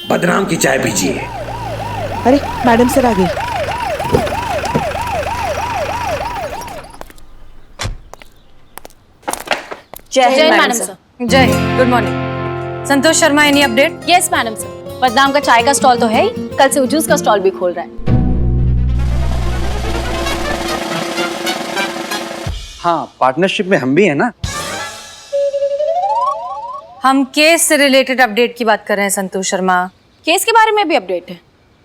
बदनाम की चाय पीजिए। अरे मैडम सर आ गई। Jai madam sir. Jai, good morning. Santosh Sharma, any update? Yes madam sir, बदनाम का चाय का स्टॉल तो है ही, कल से वो जूस का स्टॉल भी खोल रहा है। हाँ, पार्टनरशिप में हम भी हैं ना। हम केस से रिलेटेड अपडेट की बात कर रहे हैं संतोष शर्मा। केस के बारे में भी अपडेट है।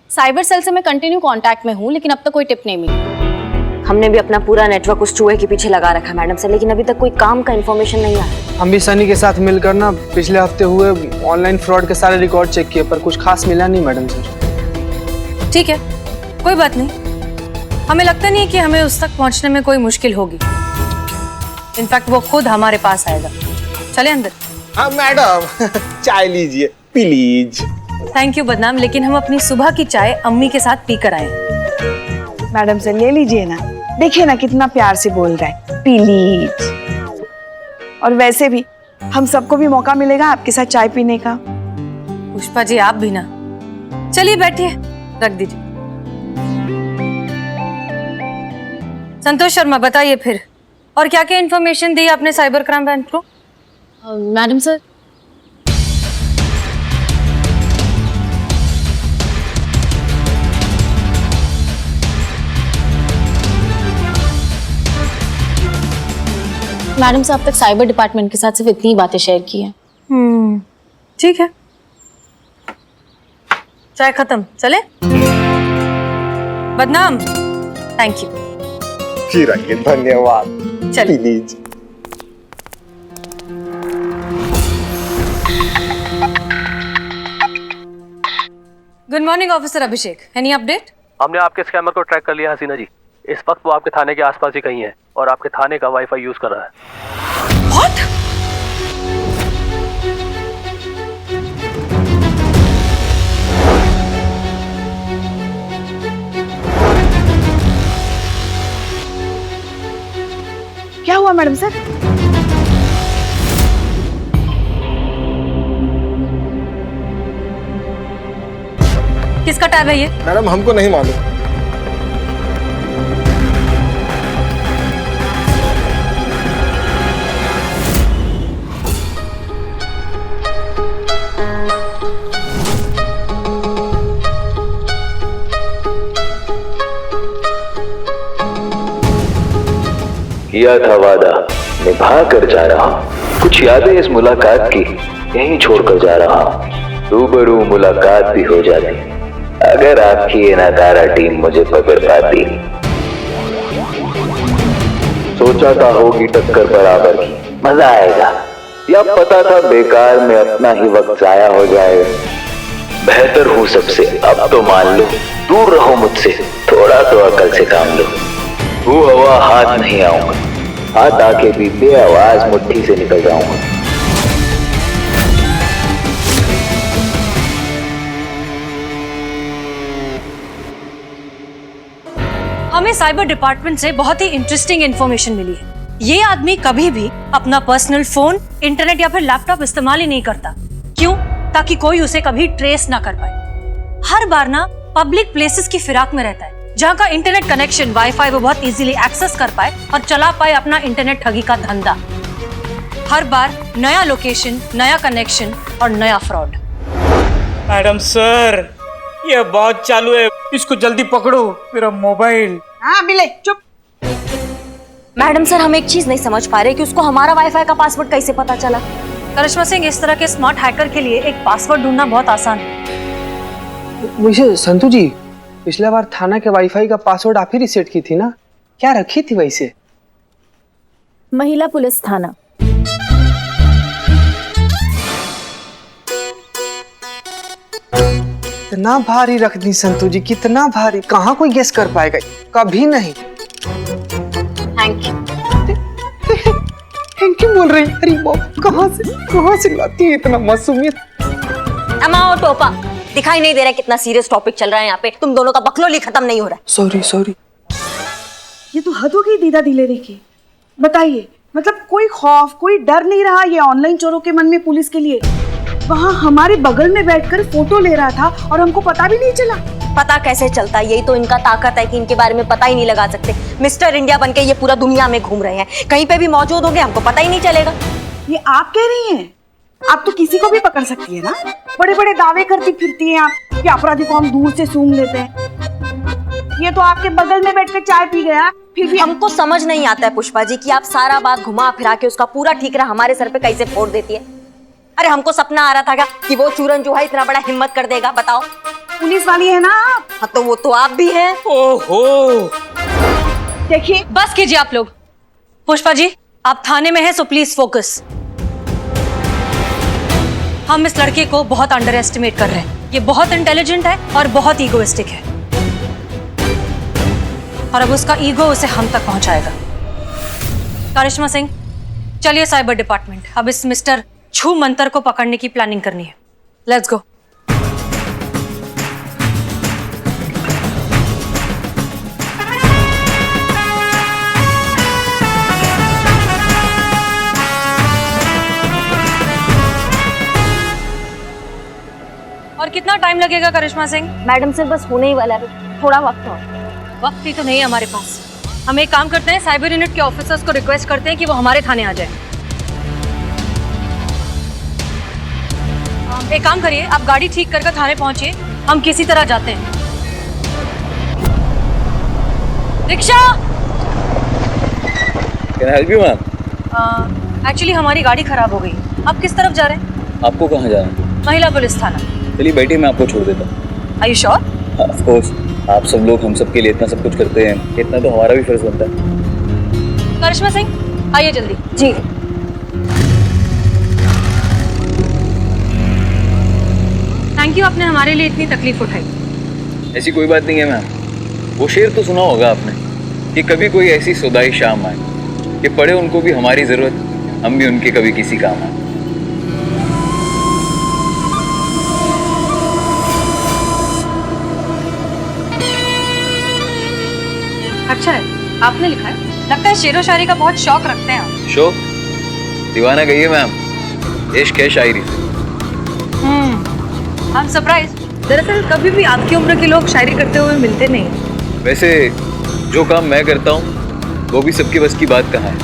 साइबर सेल से मैं कंटिन्यू कांटेक्ट में हूँ, लेकिन अब तक कोई टिप नहीं मिली। हमने भी अपना पूरा नेटवर्क उस चूहे के पीछे लगा रखा है मैडम सर, लेकिन अभी तक कोई काम का इन्फॉर्मेशन नहीं आया। हम भी सनी के साथ मिलकर ना पिछले हफ्ते हुए ऑनलाइन फ्रॉड के सारे रिकॉर्ड चेक किए, पर कुछ खास मिला नहीं मैडम सर। ठीक है, कोई बात नहीं। हमें लगता नहीं कि हमें उस तक पहुंचने में कोई मुश्किल होगी। इनफैक्ट वो खुद हमारे पास आएगा। चले अंदर। हाँ मैडम, चाय लीजिए प्लीज। थैंक यू बदनाम, लेकिन हम अपनी सुबह की चाय अम्मी के साथ पी कर आए। मैडम सर ले लीजिए ना, देखिए ना कितना प्यार से बोल रहा है, प्लीज। और वैसे भी हम सबको भी मौका मिलेगा आपके साथ चाय पीने का। पुष्पा जी आप भी ना। चलिए बैठिए, रख दीजिए। संतोष शर्मा बताइए फिर, और क्या क्या इन्फॉर्मेशन दी आपने साइबर क्राइम ब्रांच को? मैडम सर, मैडम से अब तक साइबर डिपार्टमेंट के साथ सिर्फ इतनी ही बातें शेयर की हैं। ठीक है, चाय खत्म, चले। बदनाम, थैंक यू। जी रखिए, धन्यवाद। चलिए। Please. Good morning officer Abhishek, any update? हमने आपके स्कैमर को ट्रैक कर लिया हसीना जी। इस वक्त वो आपके थाने के आसपास ही कहीं है और आपके थाने का वाईफाई यूज कर रहा है। What? क्या हुआ मैडम सर? किसका टैब है ये? मैडम हमको नहीं मालूम। किया था वादा निभा कर जा रहा हूं, कुछ यादें इस मुलाकात की यहीं छोड़कर जा रहा हूं। रूबरू मुलाकात भी हो जाती अगर आपकी ये नकारा टीम मुझे पकड़ पाती। सोचा था होगी टक्कर बराबर की, मजा आएगा, या पता था बेकार में अपना ही वक्त जाया हो जाएगा। बेहतर हूं सबसे, अब तो मान लो, दूर रहो मुझसे, थोड़ा तो अकल से काम लो। वो हवा हाथ नहीं आऊंगा, हाथ आके भी बेआवाज मुट्ठी से निकल जाऊंगा। हमें साइबर डिपार्टमेंट से बहुत ही इंटरेस्टिंग इंफॉर्मेशन मिली है। ये आदमी कभी भी अपना पर्सनल फोन, इंटरनेट या फिर लैपटॉप इस्तेमाल ही नहीं करता। क्यों? ताकि कोई उसे कभी ट्रेस ना कर पाए। हर बार ना पब्लिक प्लेसेस की फिराक में रहता है, जहाँ का इंटरनेट कनेक्शन, वाईफाई वो बहुत इजीली एक्सेस कर पाए और चला पाए अपना इंटरनेट ठगी का धंधा। हर बार नया लोकेशन, नया कनेक्शन और नया फ्रॉड। मैडम सर, ये बहुत चालू है, इसको जल्दी पकड़ो, मेरा मोबाइल। हाँ बिले चुप। मैडम सर, हम एक चीज नहीं समझ पा रहे कि उसको हमारा वाईफाई का पासवर्ड कैसे पता चला। करिश्मा सिंह, इस तरह के स्मार्ट हैकर के लिए एक पासवर्ड ढूंढना बहुत आसान है। वैसे संतू जी, पिछला बार थाना के वाईफाई का पासवर्ड आप ही रिसेट की थी ना? क्या रखी थी वैसे? महिला पुलिस थाना। कितना भारी रख दी संतू जी, कितना भारी। कहाँ कोई गेस कर पाएगा? कभी नहीं। Thank you. थैंक यू बोल रही? अरे बाप, कहाँ से लाती है इतना मासूमियत? अमाओ टोपा, दिखाई नहीं दे रहा कितना सीरियस टॉपिक चल रहा है यहाँ पे। तुम दोनों का बकलोली खत्म नहीं हो रहा है। सॉरी। ये तो हद हो गई दीदा दिलेरी की। बताइए, मतलब कोई खौफ, कोई डर नहीं रहा ये ऑनलाइन चोरों के मन में पुलिस के लिए? वहाँ हमारे बगल में बैठकर फोटो ले रहा था और हमको पता भी नहीं चला। पता कैसे चलता, यही तो इनका ताकत है कि इनके बारे में पता ही नहीं लगा सकते। मिस्टर इंडिया बनके ये पूरा दुनिया में घूम रहे हैं, कहीं पे भी मौजूद होंगे हमको पता ही नहीं चलेगा। ये आप कह रही हैं? आप तो किसी को भी पकड़ सकती है ना। बड़े बड़े दावे करती फिरती हैं आप कि अपराधी को हम दूर से सूंघ लेते हैं। ये तो आपके बगल में बैठकर चाय पी गया, फिर भी हमको समझ नहीं आता है पुष्पा जी कि आप सारा बात घुमा फिरा के उसका पूरा ठीकरा हमारे सर पे कैसे फोड़ देती है। अरे हमको सपना आ रहा था क्या कि वो चूरन जो है इतना बड़ा हिम्मत कर देगा, बताओ। पुलिस वाली है ना आप। हाँ तो वो तो आप भी हैं। ओहो, देखिए बस कीजिए आप लोग। पुष्पा जी आप थाने में हैं सो प्लीज फोकस। हम इस लड़के को बहुत अंडर एस्टिमेट कर रहे हैं। ये बहुत इंटेलिजेंट है और बहुत ईगोइस्टिक है, और अब उसका ईगो उसे हम तक पहुंचाएगा। करिश्मा सिंह चलिए साइबर डिपार्टमेंट, अब इस मिस्टर छू मंतर को पकड़ने की प्लानिंग करनी है। Let's go. और कितना टाइम लगेगा करिश्मा सिंह? मैडम सर बस होने ही वाला है, थोड़ा वक्त और। वक्त ही तो नहीं है हमारे पास। हम एक काम करते हैं, साइबर यूनिट के ऑफिसर्स को रिक्वेस्ट करते हैं कि वो हमारे थाने आ जाए। एक काम करिए, आप गाड़ी ठीक करके थाने पहुंचिए, हम किसी तरह जाते हैं। Rickshaw. Can I help you, ma'am? Actually हमारी गाड़ी खराब हो गई। आप किस तरफ जा रहे हैं? आपको कहाँ जाना है? महिला पुलिस थाना। चलिए बैठिए, मैं आपको छोड़ देता हूँ। Are you sure? Of course, आप सब लोग हम सब के लिए इतना सब कुछ करते हैं, इतना तो हमारा भी फर्ज बनता है। करिश्मा सिंह आइए जल्दी। जी थैंक यू, आपने हमारे लिए इतनी तकलीफ उठाई। ऐसी कोई बात नहीं है मैम। वो शेर तो सुना होगा आपने कि कभी कोई ऐसी सुदाई शाम आए कि पड़े उनको भी हमारी जरूरत, हम भी उनके कभी किसी काम आए। अच्छा है, आपने लिखा है। लगता है शेरो शायरी का बहुत शौक रखते हैं आप। शौक? दीवाना गई मैम, इश्क है शायरी से। I am surprise. दरअसल कभी भी आपकी उम्र के लोग शायरी करते हुए मिलते नहीं। वैसे जो काम मैं करता हूँ वो भी सबके बस की बात कहाँ है।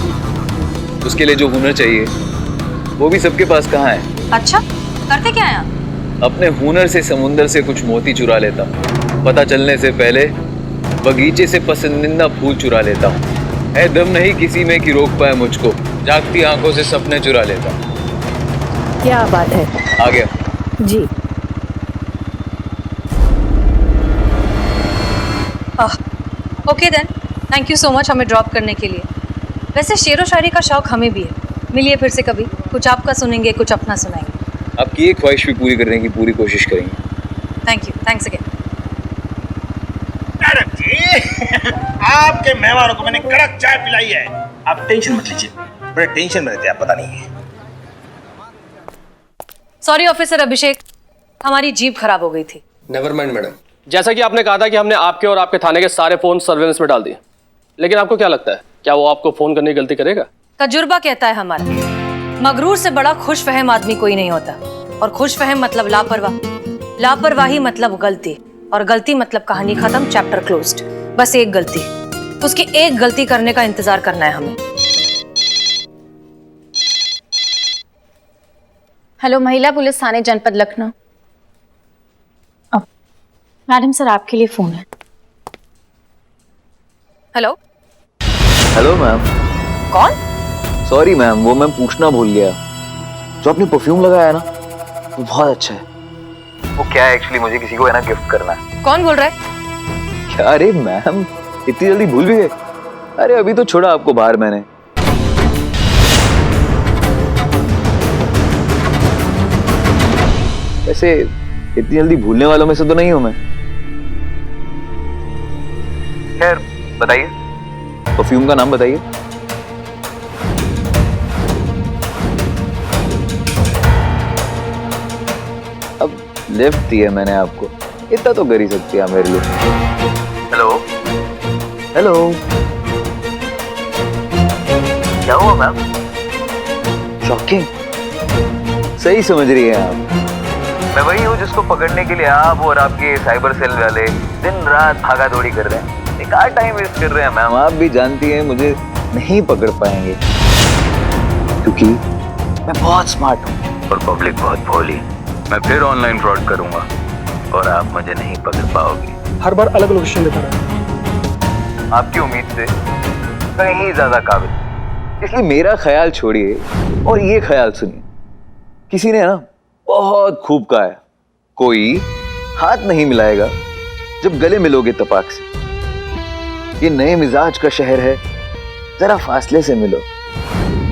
उसके लिए जो हुनर चाहिए वो भी सबके पास कहाँ है। अच्छा, करते क्या हैं आप? अपने हुनर से समुंदर से कुछ मोती चुरा लेता हूँ, पता चलने से पहले बगीचे से पसंदीदा फूल चुरा लेता हूँ। है दम नहीं किसी में कि रोक पाए मुझको, जागती आंखों से सपने चुरा लेता हूँ। क्या बात है। आ गया जी okay then, thank you so much हमें ड्रॉप करने के लिए। वैसे शेरो शायरी का शौक हमें भी है। मिलिए फिर से कभी, कुछ आपका सुनेंगे, कुछ अपना सुनाएंगे। आपकी ये ख्वाहिश भी पूरी करने की पूरी कोशिश करेंगे। Thank you, thanks again. Madam ji आपके मेहमानों को मैंने कड़क चाय पिलाई है, आप टेंशन मत लीजिए। बड़े टेंशन में रहते हैं आप, पता नहीं है। सॉरी ऑफिसर अभिषेक, हमारी जीप खराब हो गई थी। नेवर माइंड मैडम, जैसा कि आपने कहा था कि हमने आपके और आपके थाने के सारे फोन सर्वेलेंस में डाल दिए, लेकिन आपको क्या लगता है क्या वो आपको फोन करने की गलती करेगा? तजुर्बा कहता है हमारा, मगरूर से बड़ा खुश फहम आदमी कोई नहीं होता। और खुश फहम मतलब लापरवाह, लापरवाही मतलब गलती, और गलती मतलब कहानी खत्म, चैप्टर क्लोज्ड। बस एक गलती, उसकी एक गलती करने का इंतजार करना है हमें। हेलो, महिला पुलिस थाने जनपद लखनऊ। मैडम सर आपके लिए फोन है। हेलो। Hello ma'am. कौन? सॉरी मैम, वो मैं पूछना भूल गया, जो आपने परफ्यूम लगाया है ना वो बहुत अच्छा है। वो क्या है एक्चुअली, मुझे किसी को है ना गिफ्ट करना है। कौन बोल रहा है? क्या? अरे मैम इतनी जल्दी भूल भी गए? अरे अभी तो छोड़ा आपको बाहर मैंने। वैसे इतनी जल्दी भूलने वालों में से तो नहीं हूं मैं। खैर बताइए, परफ्यूम का नाम बताइए। अब लिफ्ट दी है मैंने आपको, इतना तो कर ही सकती है मेरे लिए। हेलो हेलो, क्या हुआ मैम? शॉकिंग, सही समझ रही हैं आप। मैं वही हूँ जिसको पकड़ने के लिए आप और आपके साइबर सेल वाले दिन रात भागा दौड़ी कर रहे हैं, बेकार टाइम वेस्ट कर रहे हैं मैम। आप भी जानती हैं मुझे नहीं पकड़ पाएंगे क्योंकि मैं बहुत स्मार्ट हूँ और पब्लिक बहुत भोली। मैं फिर ऑनलाइन फ्रॉड करूंगा और आप मुझे नहीं पकड़ पाओगे। हर बार अलग लोकेशन देता रहा। आपकी उम्मीद से कहीं ज्यादा काबिल, इसलिए मेरा ख्याल छोड़िए और ये ख्याल सुनिए। किसी ने ना बहुत खूब कहा है, कोई हाथ नहीं मिलाएगा जब गले मिलोगे तपाक से। ये नए मिजाज का शहर है, जरा फासले से मिलो।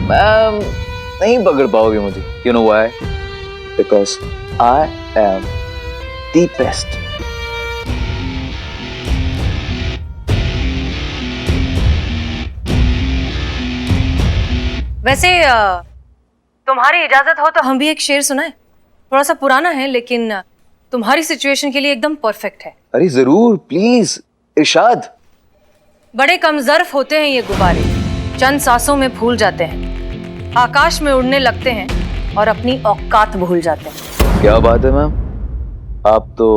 मैम नहीं पकड़ पाओगे मुझे। You know why? Because I am the best. वैसे तुम्हारी इजाजत हो तो हम भी एक शेर सुनाए। थोड़ा सा पुराना है लेकिन तुम्हारी सिचुएशन के लिए एकदम परफेक्ट है। अरे जरूर, प्लीज इरशाद। बड़े कमजर्फ होते हैं ये गुब्बारे, चंद सांसों में फूल जाते हैं, आकाश में उड़ने लगते हैं और अपनी औकात भूल जाते हैं। क्या बात है मैम, आप तो।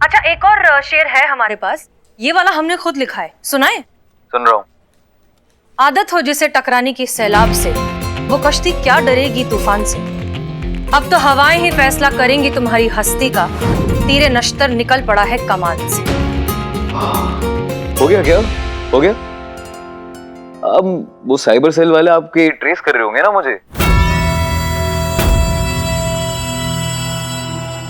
अच्छा, एक और शेर है हमारे पास, ये वाला हमने खुद लिखा है, सुनाए? सुन रहा हूँ। आदत हो जिसे टकराने की सैलाब से, वो कश्ती क्या डरेगी तूफान से। अब तो हवाएं ही फैसला करेंगी तुम्हारी हस्ती का, तीरे नश्तर निकल पड़ा है कमान से। हो गया क्या? हो गया? अब वो साइबर सेल वाले आपके ट्रेस कर रहे होंगे ना मुझे।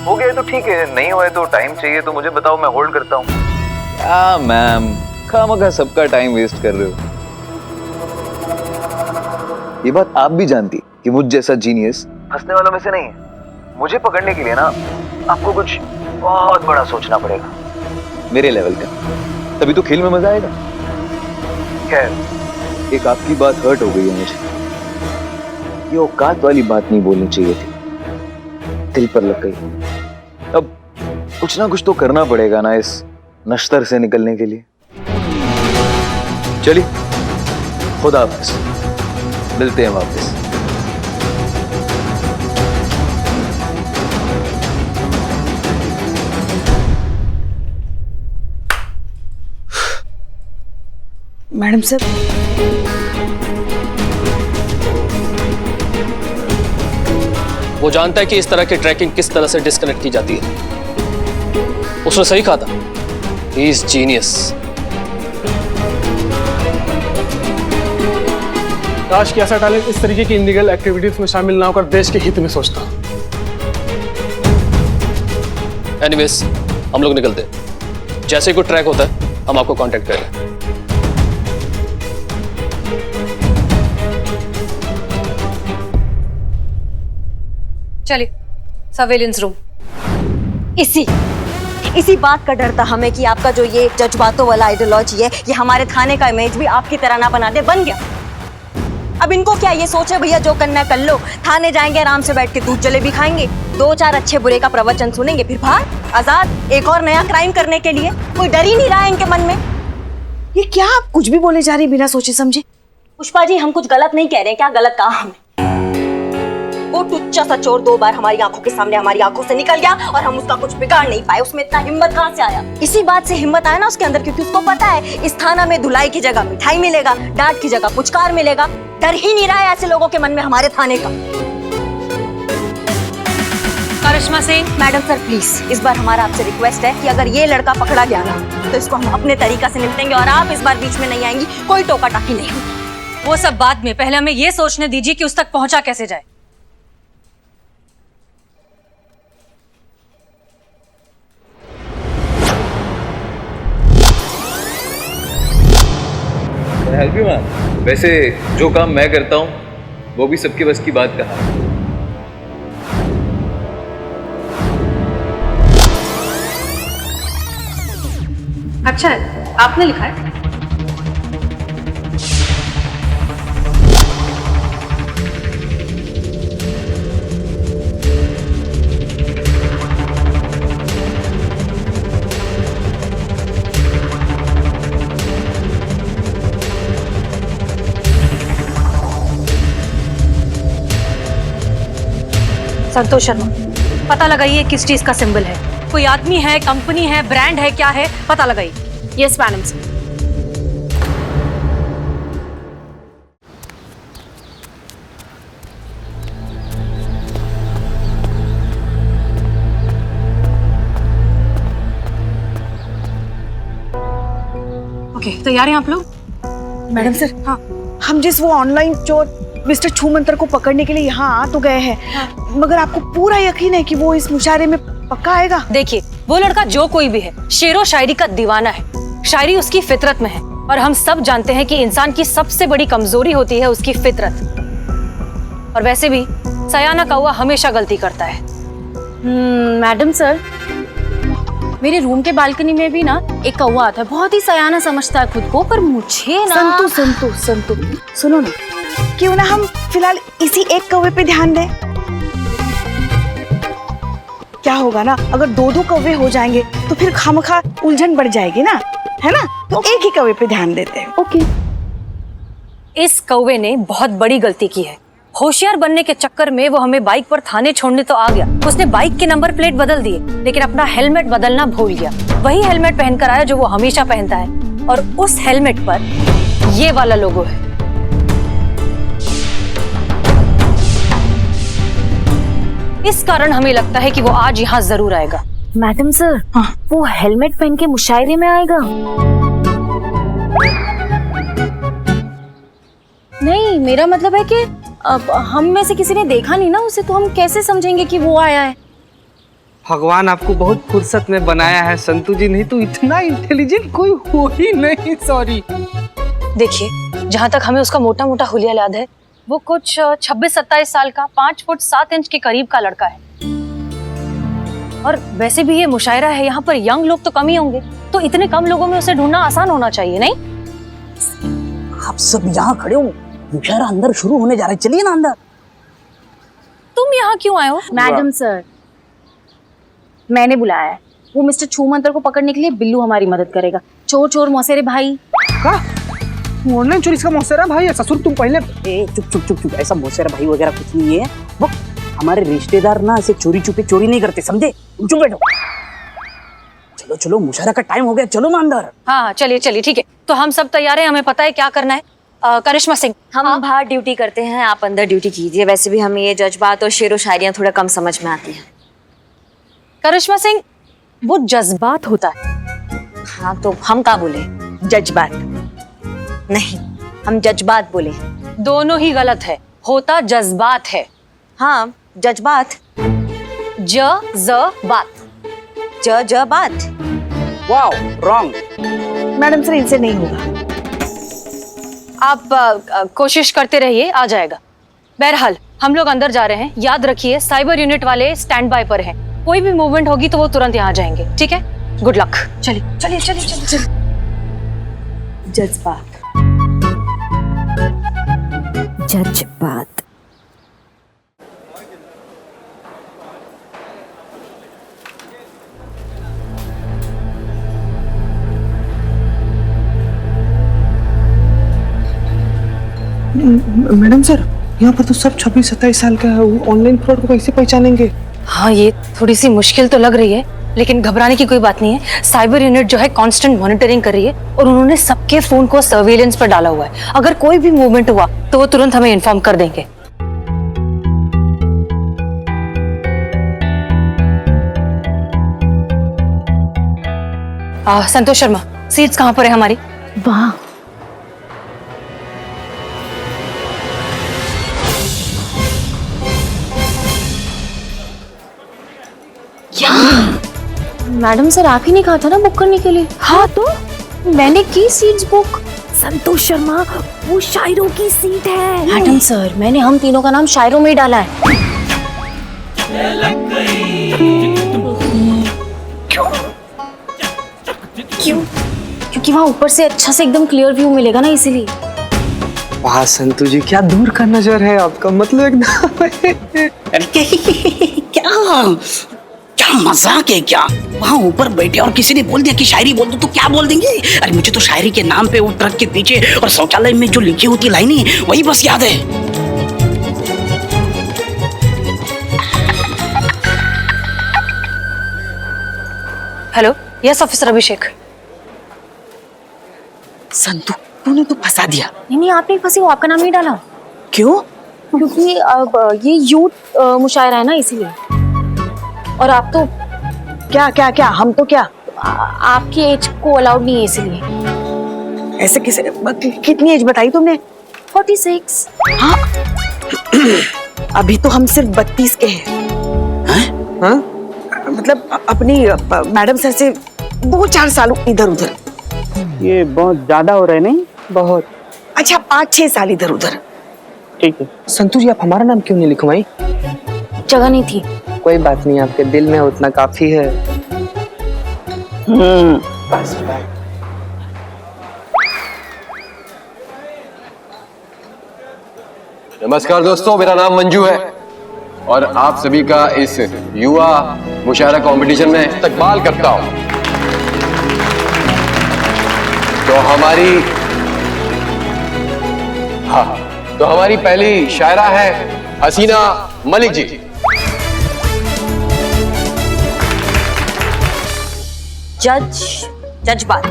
हो गया तो ठीक है, नहीं हुआ तो टाइम चाहिए तो मुझे बताओ, मैं होल्ड करता हूँ। क्या मैम, खामखा सबका टाइम वेस्ट कर रहे हो। ये बात आप भी जानती कि मुझ जैसा जीनियस हंसने वालों में से नहीं है। मुझे पकड़ने के लिए ना आपको कुछ बहुत बड़ा सोचना पड़ेगा, मेरे लेवल का, तभी तो खेल में मजा आएगा। खैर, एक आपकी बात हर्ट हो गई है मुझे। ये औकात वाली बात नहीं बोलनी चाहिए थी, दिल पर लग गई। अब कुछ ना कुछ तो करना पड़ेगा ना इस नश्तर से निकलने के लिए। चलिए, खुदा हाफिज, मिलते हैं वापस। मैडम साहब, वो जानता है कि इस तरह की ट्रैकिंग किस तरह से डिस्कनेक्ट की जाती है। उसने सही कहा था, ही इज जीनियस। काश कि ऐसा टैलेंट इस तरीके की इलीगल एक्टिविटीज में शामिल ना होकर देश के हित में सोचता। एनीवेज, हम लोग निकलते हैं। जैसे ही कोई ट्रैक होता है हम आपको कांटेक्ट करेंगे। चलिए, सर्वेलेंस रूम। इसी बात का डर था हमें कि आपका जो ये जज्बातों वाला आइडियोलॉजी है, ये हमारे थाने का इमेज भी आपकी तरह ना बना दे। बन गया। अब इनको क्या, ये सोचे भैया जो करना कर लो, थाने जाएंगे आराम से बैठ के दूध जलेबी खाएंगे, 2-4 अच्छे बुरे का प्रवचन सुनेंगे, फिर बाहर आजाद एक और नया क्राइम करने के लिए। कोई डर ही नहीं रहा है इनके मन में। ये क्या आप कुछ भी बोले जा रही बिना सोचे समझे? पुष्पा जी, हम कुछ गलत नहीं कह रहे हैं। क्या गलत कहा हमने? वो टुच्चा सा चोर 2 बार हमारी आंखों के सामने हमारी आंखों से निकल गया और हम उसका कुछ बिगाड़ नहीं पाए। उसमें इतना हिम्मत कहाँ से आया? इसी बात से हिम्मत आया ना उसके अंदर, क्योंकि उसको पता है इस थाना में धुलाई की जगह मिठाई मिलेगा, डांट की जगह पुचकार मिलेगा। डर ही नहीं रहा है ऐसे लोगों के मन में हमारे थाने का। करिश्मा सिंह। मैडम सर प्लीज, इस बार हमारा आपसे रिक्वेस्ट है कि अगर ये लड़का पकड़ा गया ना तो इसको हम अपने तरीका से निपटेंगे और आप इस बार बीच में नहीं आएंगी, कोई टोका टाकी नहीं होगी। वो सब बाद में, पहले हमें ये सोचने दीजिए कि उस तक पहुंचा कैसे जाए। Help you ma'am. वैसे जो काम मैं करता हूँ वो भी सबके बस की बात कहाँ है। अच्छा है, आपने लिखा है? संतोष शर्मा, पता लगाइए किस चीज का सिंबल है। कोई आदमी है, कंपनी है, ब्रांड है, क्या है, पता लगाइए। Yes madam sir. ओके, तैयार हैं आप लोग? मैडम सर, हाँ, हम जिस वो ऑनलाइन चोर मिस्टर छूमंतर को पकड़ने के लिए यहाँ आ तो गए हैं, मगर आपको पूरा यकीन है कि वो इस मुशायरे में पक्का आएगा? देखिए, वो लड़का जो कोई भी है, शेरो शायरी का दीवाना है। शायरी उसकी फितरत में है और हम सब जानते हैं कि इंसान की सबसे बड़ी कमजोरी होती है उसकी फितरत। और वैसे भी सयाना कौवा हमेशा गलती करता है। मैडम सर, मेरे रूम के बालकनी में भी ना एक कौवा आता है, बहुत ही सयाना समझता है खुद को, पर मुझे ना संतु सुनो ना, क्यों ना हम फिलहाल इसी एक कौवे पे ध्यान दें? क्या होगा ना, अगर दो दो कौवे हो जाएंगे तो फिर खामखा उलझन बढ़ जाएगी ना, है ना? तो एक ही कौवे पे ध्यान देते हैं। ओके। इस कौवे ने बहुत बड़ी गलती की है। होशियार बनने के चक्कर में वो हमें बाइक पर थाने छोड़ने तो आ गया। उसने बाइक के नंबर प्लेट बदल दिए, लेकिन अपना हेलमेट बदलना भूल गया। वही हेलमेट पहनकर आया जो वो हमेशा पहनता है, और उस हेलमेट पर ये वाला लोगो है। इस कारण हमें लगता है कि वो आज यहाँ जरूर आएगा। मैडम सर, वो हेलमेट पहन के मुशायरे में आएगा? नहीं, मेरा मतलब है कि अब हम में से किसी ने देखा नहीं ना उसे, तो हम कैसे समझेंगे कि वो आया है? भगवान आपको बहुत फुर्सत में बनाया है संतु जी, नहीं तो इतना इंटेलिजेंट कोई हो ही नहीं। सॉरी। देखिए, जहाँ तक हमें उसका मोटा मोटा हुलिया याद है, वो कुछ 26-27 साल का, 5 फुट 7 इंच के करीब का लड़का है। और वैसे भी ये मुशायरा है, यहाँ पर यंग लोग तो कम ही होंगे, तो इतने कम लोगों में उसे ढूंढना आसान होना चाहिए, नहीं? आप सब यहाँ खड़े हो, मुशायरा अंदर शुरू होने जा रहा है, चलिए ना अंदर। तुम यहाँ क्यों आए हो? मैडम सर, मैंने बुलाया है। वो मिस्टर छूमंतर को पकड़ने के लिए बिल्लू हमारी मदद करेगा। चोर चोर मौसेरे भाई। ऑनलाइन चोरी का मौसेरा भाई है? ससुर तुम पहले चुप, ऐसा मौसेरा भाई वगैरह कुछ नहीं है। वो हमारे रिश्तेदार ना ऐसे चोरी छुपे चोरी नहीं करते, समझे? चुप बैठो। चलो मुशायरा का टाइम हो गया, चलो ना अंदर। हाँ, चलिए, ठीक है। तो हम सब तैयार हैं, हमें पता है क्या करना है। करिश्मा सिंह, हम बाहर ड्यूटी करते हैं, आप अंदर ड्यूटी कीजिए। वैसे भी हमें ये जज्बात और शेरो शायरियाँ थोड़ा कम समझ में आती हैं। करिश्मा सिंह, वो जज्बात होता है। हाँ, तो हम क्या बोले? जज्बात नहीं, हम जज्बात बोले। दोनों ही गलत है, होता जज्बात है। हाँ, जज्बात। जज्बात। Wow, wrong. मैडम सर, इनसे नहीं होगा। आप कोशिश करते रहिए, आ जाएगा। बहरहाल हम लोग अंदर जा रहे हैं। याद रखिए, साइबर यूनिट वाले स्टैंड बाय पर हैं। कोई भी मूवमेंट होगी तो वो तुरंत यहाँ जाएंगे, ठीक है? Good luck. चलिए। जज्बात। मैडम सर, यहाँ पर तो सब 26-27 साल का है। वो ऑनलाइन फ्रॉड को कैसे पहचानेंगे? हाँ, ये थोड़ी सी मुश्किल तो लग रही है, लेकिन घबराने की कोई बात नहीं है। साइबर यूनिट जो है कांस्टेंट मॉनिटरिंग कर रही है, और उन्होंने सबके फोन को सर्वेलेंस पर डाला हुआ है। अगर कोई भी मूवमेंट हुआ तो वो तुरंत हमें इन्फॉर्म कर देंगे। संतोष शर्मा, सीट्स कहाँ पर है हमारी? वाह, मैडम सर, आप ही ने कहा था ना बुक करने के लिए? हाँ, तो मैंने की सीट्स बुक। संतोष शर्मा, वो शायरों की सीट है। मैडम सर, मैंने हम तीनों का नाम शायरों में ही डाला है। क्यों? क्योंकि वहाँ ऊपर से अच्छा से एकदम क्लियर व्यू मिलेगा ना, इसीलिए। वाह संतु जी, क्या दूर का नजर है आपका, मतलब एकदम। क्या मजाक है क्या? वहाँ ऊपर बैठे और किसी ने बोल दिया कि शायरी बोल दो तो क्या बोल देंगे? अरे मुझे तो शायरी के नाम पे वो ट्रक के पीछे और शौचालय में जो लिखी होती लाइनें वही बस याद है। हेलो, यस ऑफिसर अभिषेक। संतू, तूने तो फंसा दिया। नहीं, आप नहीं फंसी, वो आपका नाम नहीं डाला। क्यों? क्योंकि अब ये यूथ मुशायरा है ना, इसीलिए। और आप तो क्या क्या क्या? हम तो क्या? आपकी एज को अलाउड नहीं है, इसीलिए। ऐसे किसे? कितनी एज बताई तुमने? 46। हाँ अभी तो हम सिर्फ 32 के हैं। हाँ? मतलब अपनी मैडम सर से 2-4 साल इधर उधर। ये बहुत ज्यादा हो रहा है नहीं? बहुत। अच्छा 5-6 साल इधर उधर। ठीक है। संतू जी, आप हमारा नाम क्यों नहीं लिखवाई? जगह नहीं थी। कोई बात नहीं, आपके दिल में उतना काफी है। बस नमस्कार दोस्तों, मेरा नाम मंजू है और आप सभी का इस युवा मुशायरा कंपटीशन में इस्तकबाल करता हूं। तो हमारी पहली शायरा है हसीना मलिक जी। जज्बात।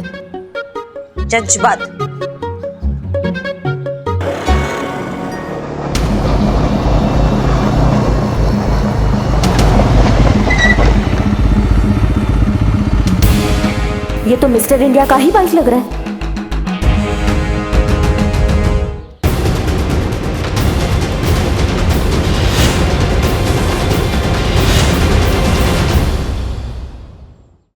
ये तो मिस्टर इंडिया का ही बाइक लग रहा है।